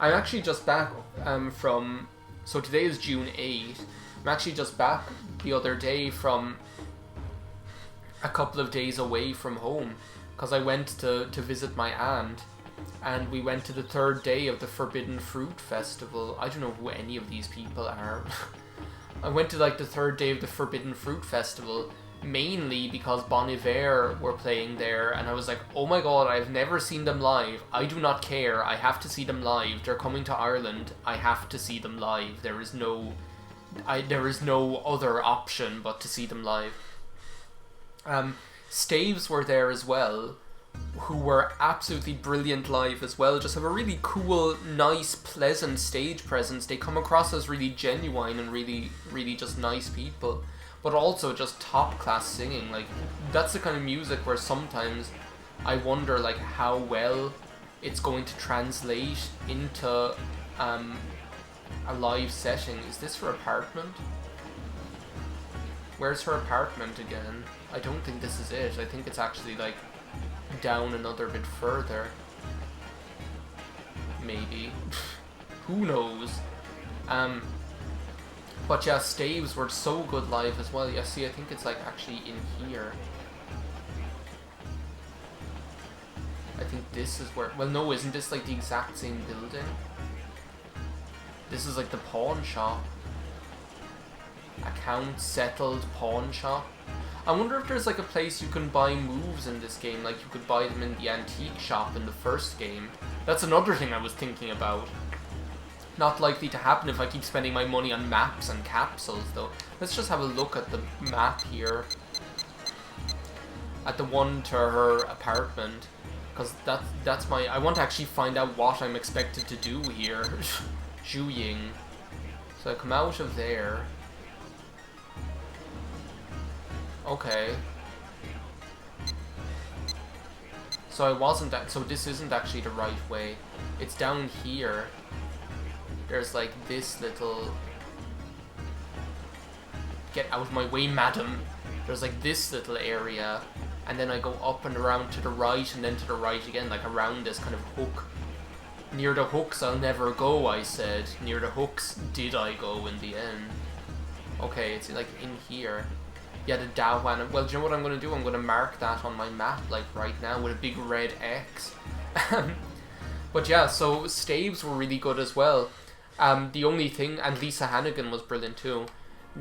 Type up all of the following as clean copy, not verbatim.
I'm actually just back from... So today is June 8th. I'm actually just back the other day from a couple of days away from home. Because I went to visit my aunt. And we went to the third day of the Forbidden Fruit Festival. I don't know who any of these people are. I went to like the third day of the Forbidden Fruit Festival. Mainly because Bon Iver were playing there, and I was like, oh my god, I've never seen them live. I do not care. I have to see them live. They're coming to Ireland. I have to see them live. There is no other option but to see them live. Staves were there as well, who were absolutely brilliant live as well. Just have a really cool, nice, pleasant stage presence. They come across as really genuine and really, really just nice people. But also just top class singing. Like, that's the kind of music where sometimes I wonder like how well it's going to translate into a live setting. Is this her apartment? Where's her apartment again? I don't think this is it. I think it's actually like down another bit further. Maybe. Who knows? But yeah, Staves were so good live as well. Yeah, see, I think it's like actually in here. I think this is where... Well, no, isn't this like the exact same building? This is like the pawn shop. Account settled pawn shop. I wonder if there's like a place you can buy moves in this game, like you could buy them in the antique shop in the first game. That's another thing I was thinking about. Not likely to happen if I keep spending my money on maps and capsules, though. Let's just have a look at the map here. At the one to her apartment. Because that's my... I want to actually find out what I'm expected to do here. Zhuying. So I come out of there. Okay. So I wasn't... So this isn't actually the right way. It's down here. There's like this little... Get out of my way, madam. There's like this little area, and then I go up and around to the right, and then to the right again, like around this kind of hook. Near the hooks I'll never go, I said. Near the hooks did I go in the end. Okay, it's like in here. Yeah, the Dawan. Well, do you know what I'm going to do? I'm going to mark that on my map, like right now, with a big red X. But yeah, so Staves were really good as well. The only thing, and Lisa Hannigan was brilliant too.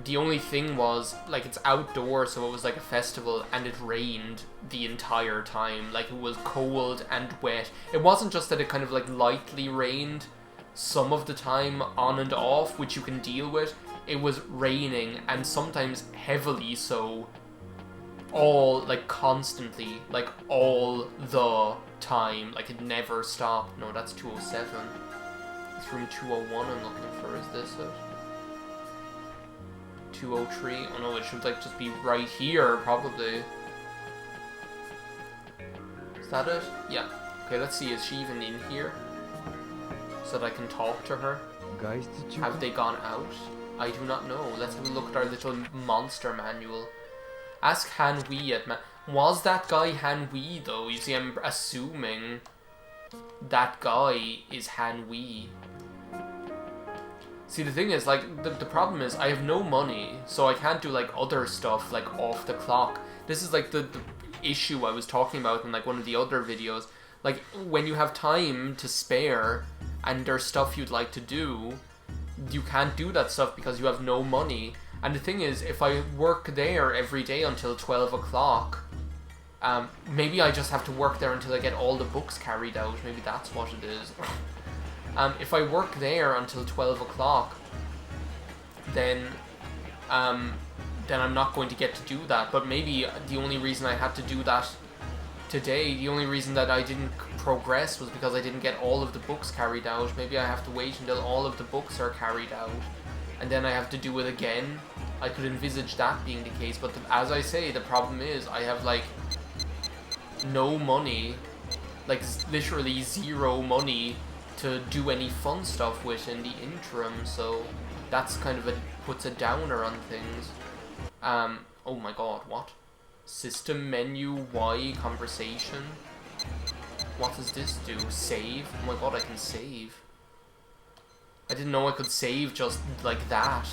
The only thing was, like, it's outdoors, so it was like a festival, and it rained the entire time. Like, it was cold and wet. It wasn't just that it kind of like lightly rained some of the time on and off, which you can deal with. It was raining, and sometimes heavily so, all, like, constantly, like, all the time. Like, it never stopped. No, that's 207. It's room 201 I'm looking for. Is this it? 203? Oh no, it should like just be right here, probably. Is that it? Yeah. Okay, let's see, is she even in here? So that I can talk to her? Guys, did you... Have they gone out? I do not know. Let's have a look at our little monster manual. Ask Han Wei at Was that guy Han Wei though? You see, I'm assuming that guy is Han Wei. See, the thing is, like, the problem is I have no money, so I can't do, like, other stuff, like, off the clock. This is, like, the issue I was talking about in, like, one of the other videos. Like, when you have time to spare, and there's stuff you'd like to do, you can't do that stuff because you have no money. And the thing is, if I work there every day until 12 o'clock, maybe I just have to work there until I get all the books carried out. Maybe that's what it is. If I work there until 12 o'clock, then I'm not going to get to do that. But maybe the only reason I had to do that today, the only reason that I didn't progress was because I didn't get all of the books carried out. Maybe I have to wait until all of the books are carried out, and then I have to do it again. I could envisage that being the case, but as I say, the problem is I have, like, no money, like, literally zero money to do any fun stuff with in the interim, so that's kind of puts a downer on things. Oh my god, what? System menu Y conversation? What does this do? Save? Oh my god, I can save. I didn't know I could save just like that.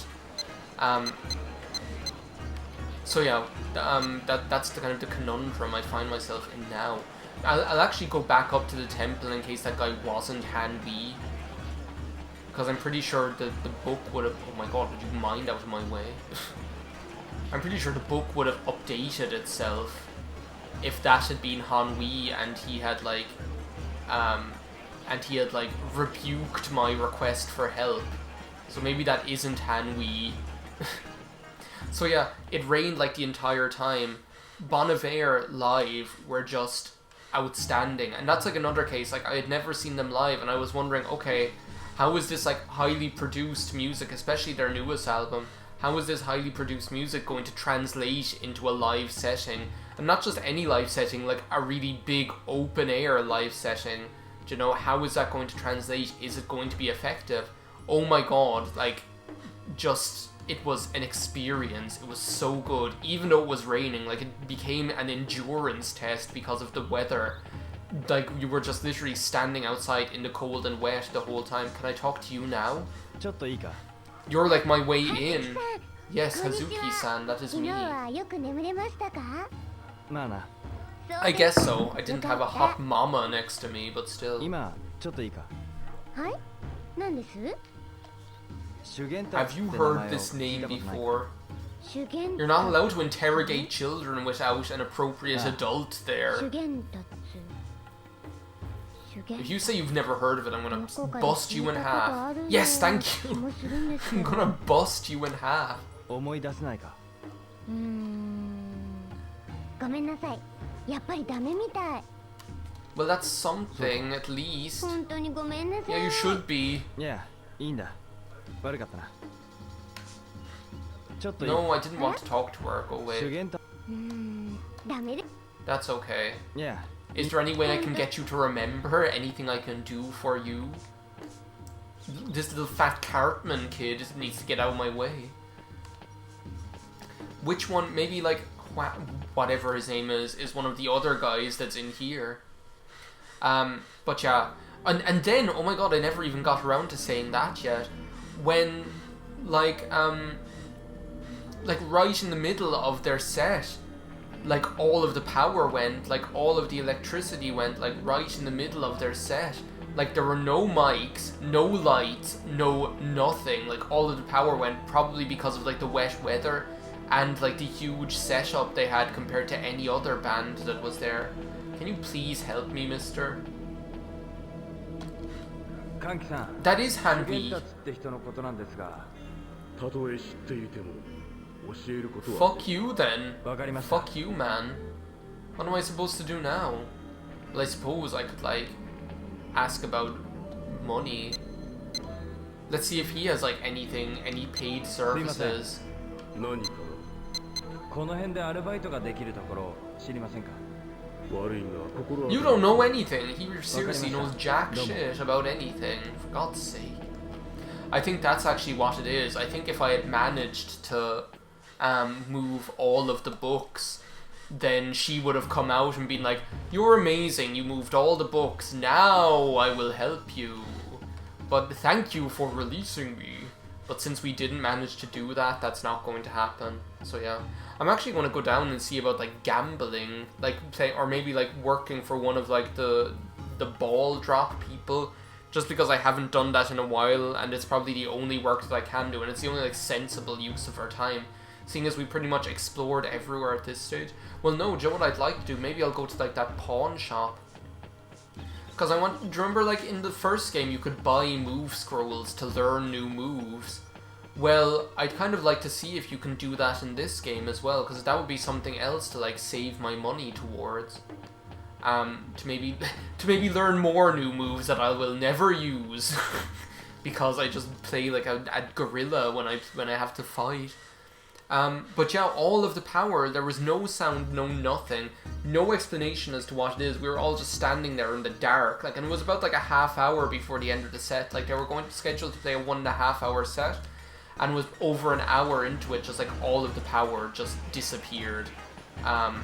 So yeah, that's the kind of the conundrum I find myself in now. I'll actually go back up to the temple in case that guy wasn't Han Wei. Because I'm pretty sure the book would have... Oh my god, would you mind out of my way? I'm pretty sure the book would have updated itself if that had been Han Wei and he had like rebuked my request for help. So maybe that isn't Han Wei. So yeah, it rained like the entire time. Bon Iver live were just outstanding, and that's like another case. Like I had never seen them live, and I was wondering, okay, how is this like highly produced music, especially their newest album? How is this highly produced music going to translate into a live setting? And not just any live setting, like a really big open air live setting. Do you know, how is that going to translate? Is it going to be effective? Oh my god, like, just, it was an experience. It was so good. Even though it was raining, like, it became an endurance test because of the weather. Like, you were just literally standing outside in the cold and wet the whole time. Can I talk to you now? You're like my way in. Yes, Hazuki-san, that is me. I guess so. I didn't have a hot mama next to me, but still. Have you heard this name before? You're not allowed to interrogate children without an appropriate adult there. If you say you've never heard of it, I'm gonna bust you in half. Yes, thank you! I'm gonna bust you in half. Well, that's something, at least. Yeah, you should be. No, I didn't want to talk to her. Go away. That's okay. Is there any way I can get you to remember? Anything I can do for you? This little fat Cartman kid needs to get out of my way. Which one? Maybe like whatever his name is one of the other guys that's in here. But yeah, and then, oh my god, I never even got around to saying that yet. When like right in the middle of their set, like all of the power went, like all of the electricity went, like right in the middle of their set. Like there were no mics, no lights, no nothing. Like all of the power went, probably because of like the wet weather and like the huge setup they had compared to any other band that was there. Can you please help me, mister? That is Han Wei. Fuck you then. Fuck you, man. What am I supposed to do now? Well, I suppose I could like ask about money. Let's see if he has like anything, any paid services. You don't know anything. He seriously knows jack shit about anything. For God's sake. I think that's actually what it is. I think if I had managed to move all of the books, then she would have come out and been like, "You're amazing, you moved all the books, now I will help you. But thank you for releasing me." But since we didn't manage to do that, that's not going to happen. So yeah. I'm actually going to go down and see about like gambling, like play, or maybe like working for one of like the ball drop people, just because I haven't done that in a while, and it's probably the only work that I can do, and it's the only like sensible use of our time, seeing as we pretty much explored everywhere at this stage. Well, no, Joe, what I'd like to do, maybe I'll go to like that pawn shop, because I want. Do you remember like in the first game you could buy move scrolls to learn new moves? Well, I'd kind of like to see if you can do that in this game as well, because that would be something else to like save my money towards. To maybe learn more new moves that I will never use, because I just play like a gorilla when I have to fight. But yeah, all of the power, there was no sound, no nothing, no explanation as to what it is. We were all just standing there in the dark, like, and it was about like a half hour before the end of the set. Like they were going to schedule to play a 1.5 hour set. And was over an hour into it, just like all of the power just disappeared. I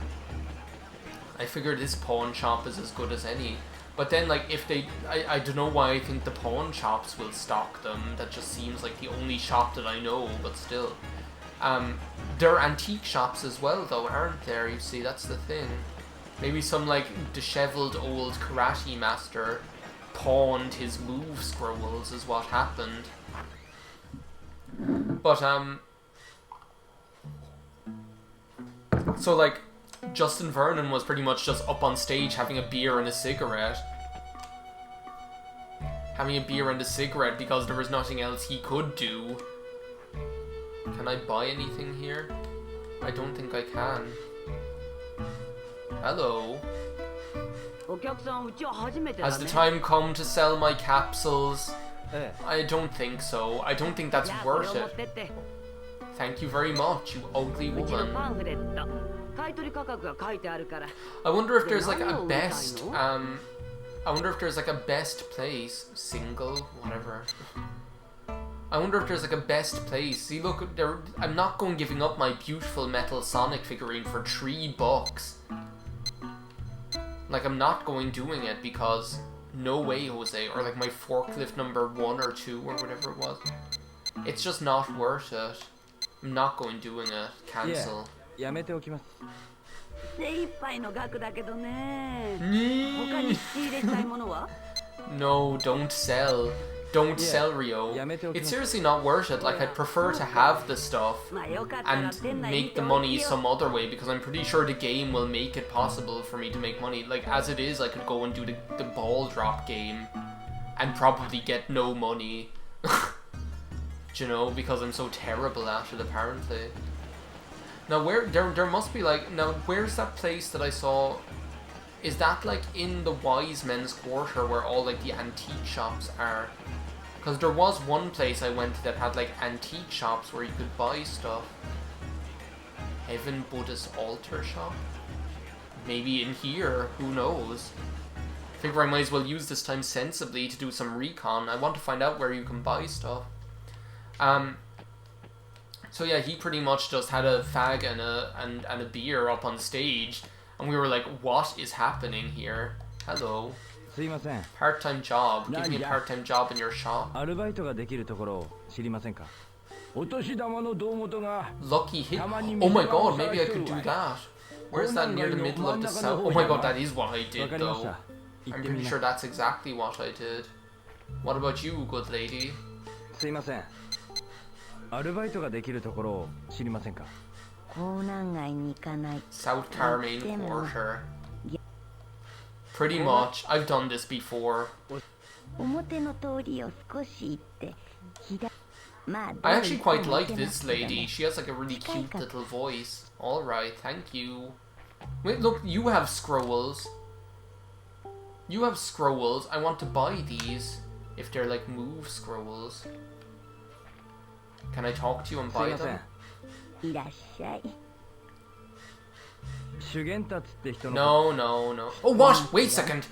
figured this pawn shop is as good as any. But then, like, if they... I don't know why I think the pawn shops will stock them. That just seems like the only shop that I know, but still. There are antique shops as well, though, aren't there? You see, that's the thing. Maybe some, like, disheveled old karate master pawned his move scrolls is what happened. But, so, like, Justin Vernon was pretty much just up on stage having a beer and a cigarette. Having a beer and a cigarette because there was nothing else he could do. Can I buy anything here? I don't think I can. Hello. Has the time come to sell my capsules? I don't think so. I don't think that's worth it. Thank you very much, you ugly woman. I wonder if there's like a best, I wonder if there's like a best place, single, whatever. I wonder if there's like a best place. See, look, I'm not giving up my beautiful metal Sonic figurine for $3. Like, I'm not doing it because no way, Jose, or like my forklift number 1 or 2 or whatever it was. It's just not worth it. I'm not doing it. Cancel. Yeah. No, don't sell. Don't sell, Rio. It's seriously not worth it. Like, I'd prefer to have the stuff and make the money some other way, because I'm pretty sure the game will make it possible for me to make money. Like, as it is, I could go and do the ball drop game and probably get no money. You know, because I'm so terrible at it, apparently. Now, there must be, like... Now, where's that place that I saw? Is that, like, in the Wise Men's Quarter where all, like, the antique shops are? Because there was one place I went to that had, like, antique shops where you could buy stuff. Heaven Buddhist Altar Shop? Maybe in here, who knows? I figure I might as well use this time sensibly to do some recon. I want to find out where you can buy stuff. So yeah, he pretty much just had a fag and a beer up on stage, and we were like, what is happening here? Hello. Part-time job. Give me a part-time job in your shop. Lucky hit. Oh my god, maybe I could do that. Where's that near the middle of the south? Oh my god, that is what I did though. I'm pretty sure that's exactly what I did. What about you, good lady? South Carmaine Quarter. Pretty much. I've done this before. I actually quite like this lady. She has like a really cute little voice. Alright, thank you. Wait, look, you have scrolls. You have scrolls. I want to buy these. If they're like move scrolls. Can I talk to you and buy them? No. Oh, what? Wait a second.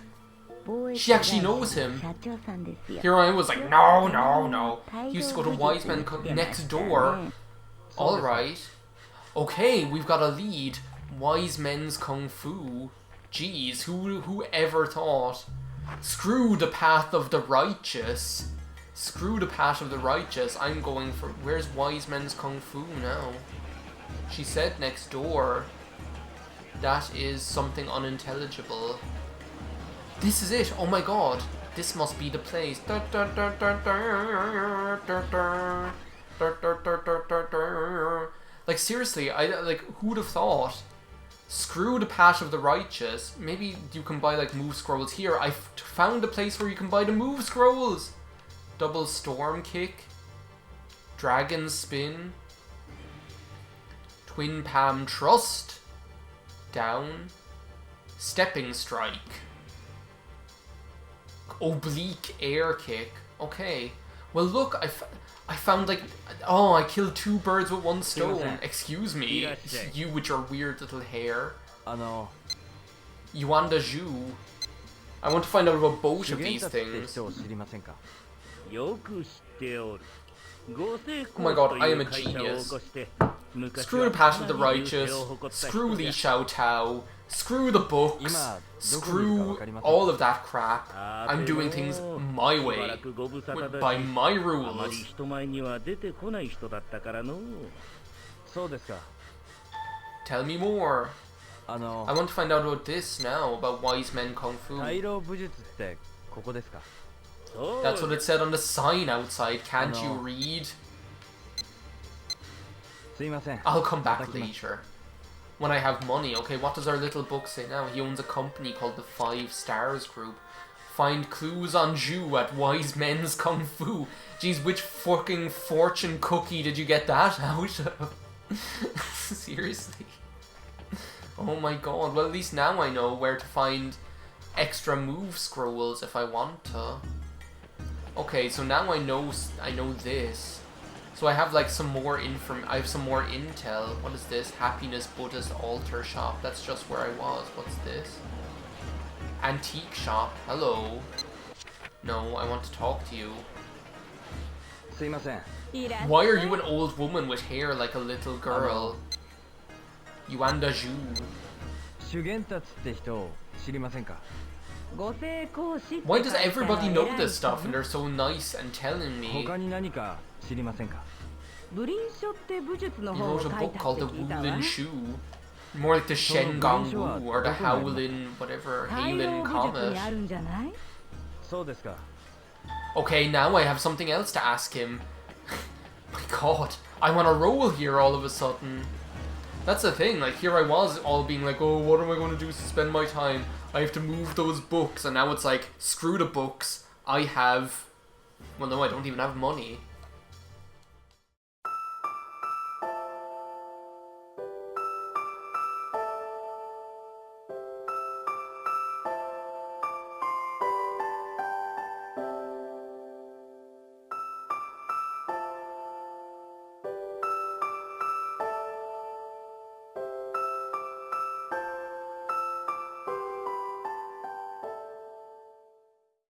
She actually knows him. Here I was like, no. He used to go to Wise Men next door. Alright. Okay, we've got a lead. Wise Men's Kung Fu. Jeez, who ever thought? Screw the path of the righteous. Screw the path of the righteous. I'm going for... Where's Wise Men's Kung Fu now? She said next door. That is something unintelligible. This is it. Oh my god. This must be the place. Like, seriously, who would have thought? Screw the path of the righteous. Maybe you can buy, like, move scrolls here. I found a place where you can buy the move scrolls. Double storm kick. Dragon spin. Twin palm trust. Down. Stepping strike. Oblique air kick. Okay. Well, look, I found, like... Oh, I killed 2 birds with 1 stone. Excuse me. You with your weird little hair. Yuanda Zhu. I want to find out about both of these things. Oh my god, I am a genius. Screw the Path of the Righteous, screw Li Xiao Tao, screw the books, screw all of that crap. I'm doing things my way, by my rules. Tell me more. I want to find out about this now, about Wise Men Kung Fu. That's what it said on the sign outside. Can't you read? I'll come back later. When I have money. Okay, what does our little book say now? He owns a company called the 5 Stars Group. Find clues on Zhu at Wise Men's Kung Fu. Jeez, which fucking fortune cookie did you get that out of? Seriously? Oh my god. Well, at least now I know where to find extra move scrolls if I want to. Okay, so now I know this. So I have like some more I have some more intel. What is this? Happiness Buddhist Altar Shop. That's just where I was. What's this? Antique Shop. Hello. No, I want to talk to you. Why are you an old woman with hair like a little girl? Yuanda Zhu. Why does everybody know this stuff and they're so nice and telling me? He wrote a book called the Wulin Shu. More like the Shen Gong Wu or the Howlin, whatever, Howlin Comet. Okay, now I have something else to ask him. My god, I'm on a roll here all of a sudden. That's the thing, like here I was all being like, oh, what am I going to do to spend my time? I have to move those books, and now it's like, screw the books. I have... Well, no, I don't even have money.